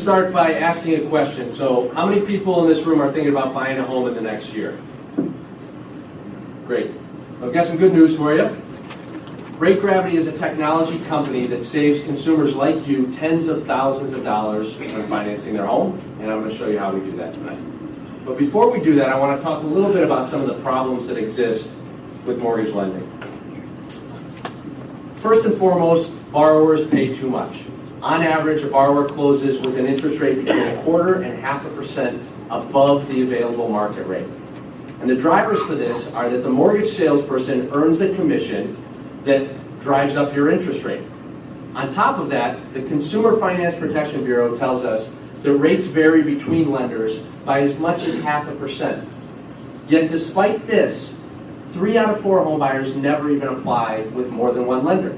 start by asking a question. So how many people in this room are thinking about buying a home in the next year? Great. I've got some good news for you. RateGravity is a technology company that saves consumers like you tens of thousands of dollars when financing their home, and I'm going to show you how we do that tonight. But before we do that, I want to talk a little bit about some of the problems that exist with mortgage lending. First and foremost, borrowers pay too much. On average, a borrower closes with an interest rate between 1/4 and 0.5% above the available market rate. And the drivers for this are that the mortgage salesperson earns a commission that drives up your interest rate. On top of that, the Consumer Finance Protection Bureau tells us that rates vary between lenders by as much as 0.5%. Yet despite this, 3 out of 4 homebuyers never even apply with more than one lender.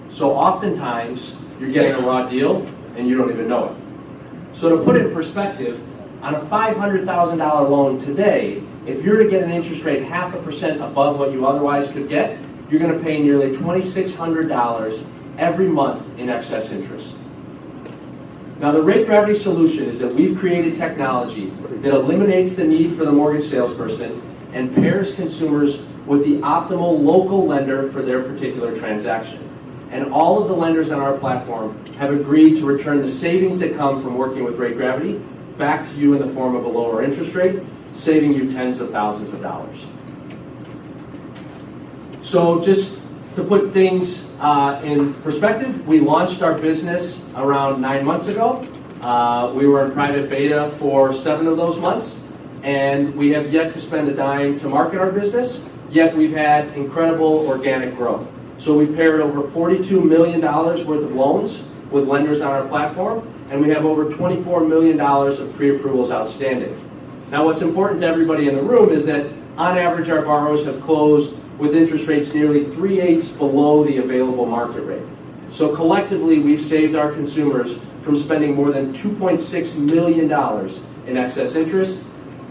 So oftentimes, you're getting a raw deal and you don't even know it. So to put it in perspective, on a $500,000 loan today, if you're to get an interest rate 0.5% above what you otherwise could get, you're going to pay nearly $2,600 every month in excess interest. Now the RateGravity solution is that we've created technology that eliminates the need for the mortgage salesperson and pairs consumers with the optimal local lender for their particular transaction. And all of the lenders on our platform have agreed to return the savings that come from working with RateGravity back to you in the form of a lower interest rate, saving you tens of thousands of dollars. So just to put things in perspective, we launched our business around 9 months ago. We were in private beta for 7 of those months, and we have yet to spend a dime to market our business, yet we've had incredible organic growth. So we've paired over $42 million worth of loans with lenders on our platform, and we have over $24 million of pre-approvals outstanding. Now what's important to everybody in the room is that on average our borrowers have closed with interest rates nearly 3/8 below the available market rate. So collectively we've saved our consumers from spending more than $2.6 million in excess interest,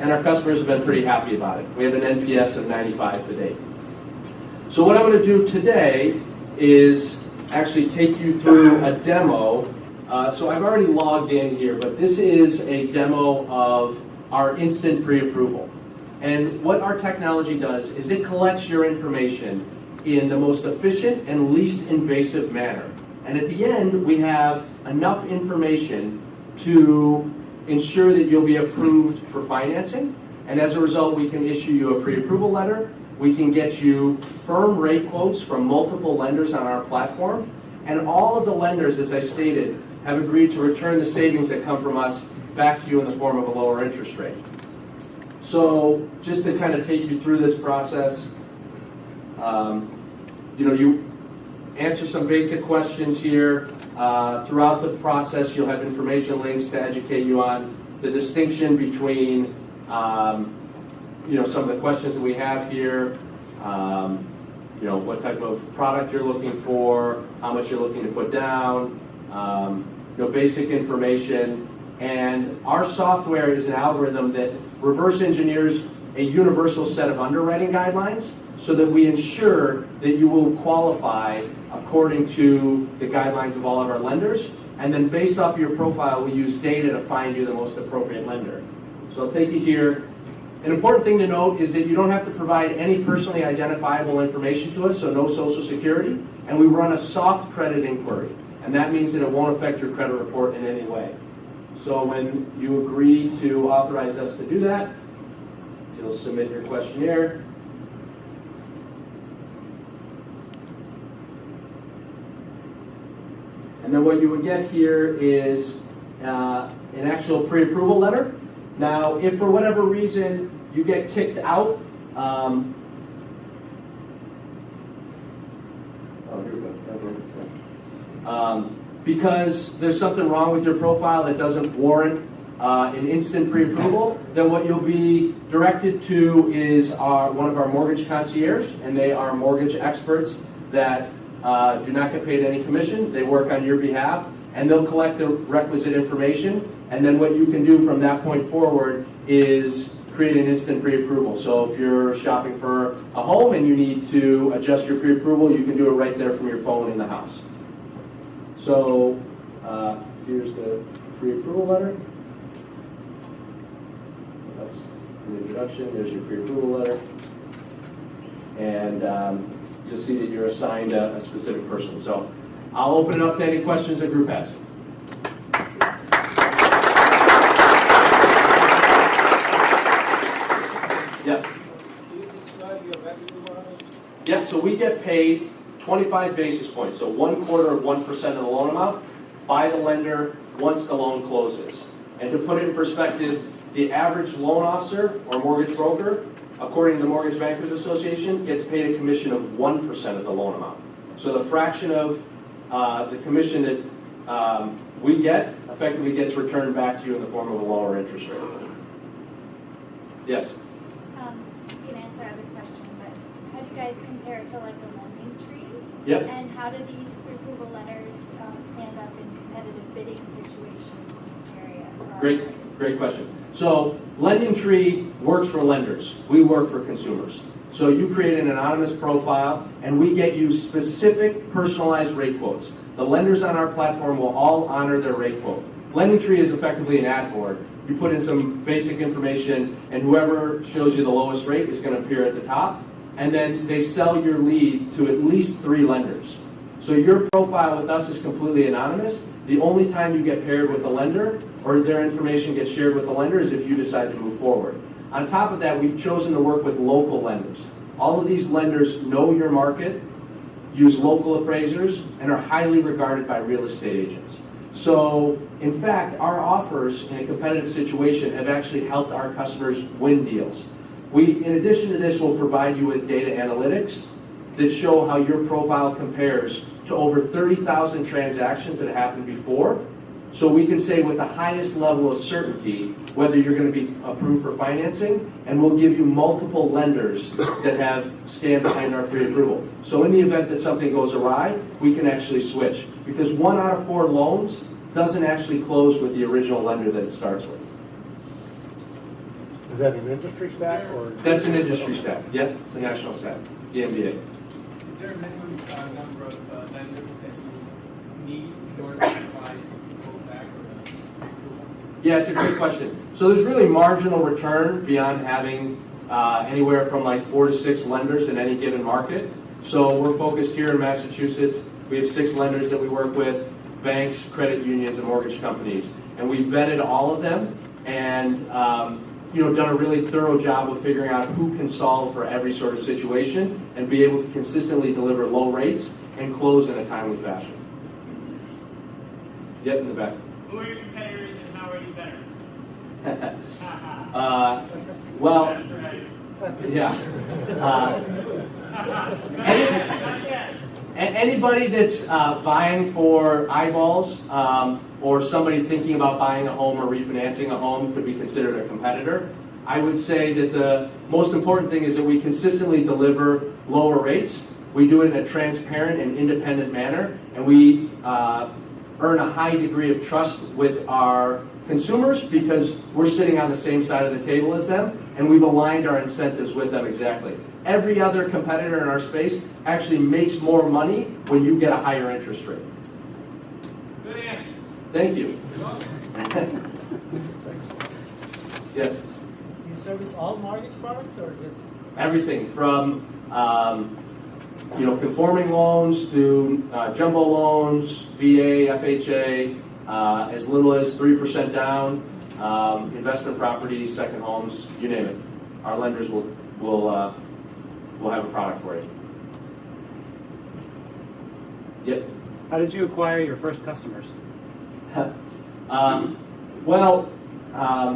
and our customers have been pretty happy about it. We have an NPS of 95 to date. So what I'm going to do today is actually take you through a demo. So I've already logged in here, but this is a demo of our instant pre-approval. And what our technology does is it collects your information in the most efficient and least invasive manner. And at the end, we have enough information to ensure that you'll be approved for financing. And as a result, we can issue you a pre-approval letter. We can get you firm rate quotes from multiple lenders on our platform. And all of the lenders, as I stated, have agreed to return the savings that come from us back to you in the form of a lower interest rate. So just to kind of take you through this process, you answer some basic questions here. Throughout the process, you'll have information links to educate you on the distinction between some of the questions that we have here, what type of product you're looking for, how much you're looking to put down, basic information. And our software is an algorithm that reverse engineers a universal set of underwriting guidelines so that we ensure that you will qualify according to the guidelines of all of our lenders. And then based off of your profile, we use data to find you the most appropriate lender. So I'll take you here. An important thing to note is that you don't have to provide any personally identifiable information to us, so no social security, and we run a soft credit inquiry, and that means that it won't affect your credit report in any way. So when you agree to authorize us to do that, you'll submit your questionnaire. And then what you would get here is an actual pre-approval letter. Now, if for whatever reason you get kicked out, because there's something wrong with your profile that doesn't warrant an instant pre-approval, then what you'll be directed to is one of our mortgage concierge, and they are mortgage experts that do not get paid any commission. They work on your behalf, and they'll collect the requisite information, and then what you can do from that point forward is create an instant pre-approval. So if you're shopping for a home and you need to adjust your pre-approval, you can do it right there from your phone in the house. So here's the pre-approval letter. That's the introduction. There's your pre-approval letter. And you'll see that you're assigned a specific person. So I'll open it up to any questions the group has. Yes? Can you describe your revenue model? Yeah, so we get paid 25 basis points, so 1/4 of 1% of the loan amount by the lender once the loan closes. And to put it in perspective, the average loan officer or mortgage broker, according to the Mortgage Bankers Association, gets paid a commission of 1% of the loan amount. So the fraction of the commission that we get effectively gets returned back to you in the form of a lower interest rate. Yes? You can answer other question, but how do you guys compare it to like a lending tree? Yep. And how do these pre-approval letters stand up in competitive bidding situations in this area? Great question. So Lending Tree works for lenders. We work for consumers. So you create an anonymous profile and we get you specific personalized rate quotes. The lenders on our platform will all honor their rate quote. Lending Tree is effectively an ad board. You put in some basic information and whoever shows you the lowest rate is going to appear at the top. And then they sell your lead to at least 3 lenders. So your profile with us is completely anonymous. The only time you get paired with a lender or their information gets shared with a lender is if you decide to move forward. On top of that, we've chosen to work with local lenders. All of these lenders know your market, use local appraisers, and are highly regarded by real estate agents. So, in fact, our offers in a competitive situation have actually helped our customers win deals. We, in addition to this, will provide you with data analytics that show how your profile compares to over 30,000 transactions that happened before. So we can say with the highest level of certainty whether you're going to be approved for financing, and we'll give you multiple lenders that have stand behind our pre-approval. So in the event that something goes awry, we can actually switch. Because 1 out of 4 loans doesn't actually close with the original lender that it starts with. Is that an industry stat or? That's an industry stat. Yep, it's a national stat, the MBA. Is there a minimum number of lenders that you need in order to apply go back or approval? Yeah, it's a great question. So there's really marginal return beyond having anywhere from like 4 to 6 lenders in any given market. So we're focused here in Massachusetts. We have 6 lenders that we work with, banks, credit unions, and mortgage companies. And we vetted all of them and done a really thorough job of figuring out who can solve for every sort of situation and be able to consistently deliver low rates and close in a timely fashion. Yep, in the back. Who are your competitors and how are you better? Well, That's right. yeah. Anybody that's vying for eyeballs or somebody thinking about buying a home or refinancing a home could be considered a competitor. I would say that the most important thing is that we consistently deliver lower rates. We do it in a transparent and independent manner, and we earn a high degree of trust with our consumers because we're sitting on the same side of the table as them, and we've aligned our incentives with them exactly. Every other competitor in our space actually makes more money when you get a higher interest rate. Good answer. Thank you. Yes? Do you service all mortgage products or just? Everything from conforming loans to jumbo loans, VA, FHA, as little as 3% down, investment properties, second homes, you name it. Our lenders will have a product for you. Yep. How did you acquire your first customers?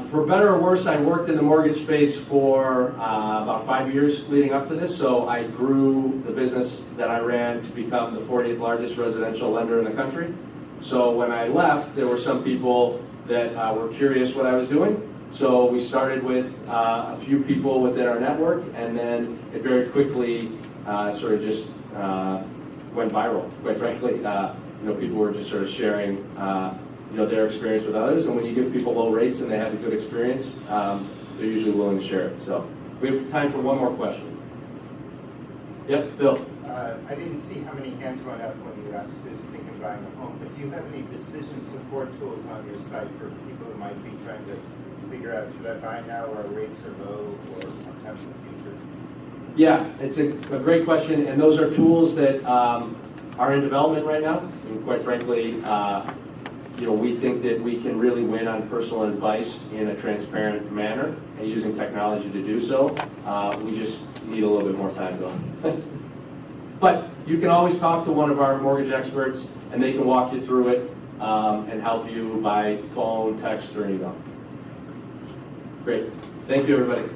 For better or worse, I worked in the mortgage space for about 5 years leading up to this, so I grew the business that I ran to become the 40th largest residential lender in the country. So when I left, there were some people that were curious what I was doing. So we started with a few people within our network, and then it very quickly sort of just went viral, quite frankly. People were just sort of sharing their experience with others, and when you give people low rates and they have a good experience, they're usually willing to share it. So we have time for one more question. Yep, Bill. I didn't see how many hands went up when you asked who's thinking of buying a home, but do you have any decision support tools on your site for people who might be trying to figure out, should I buy now or rates are low or sometime in the future? Yeah, it's a great question, and those are tools that are in development right now. And quite frankly, we think that we can really win on personal advice in a transparent manner, and using technology to do so. We just need a little bit more time though. But you can always talk to one of our mortgage experts, and they can walk you through it and help you by phone, text, or email. Great. Thank you, everybody.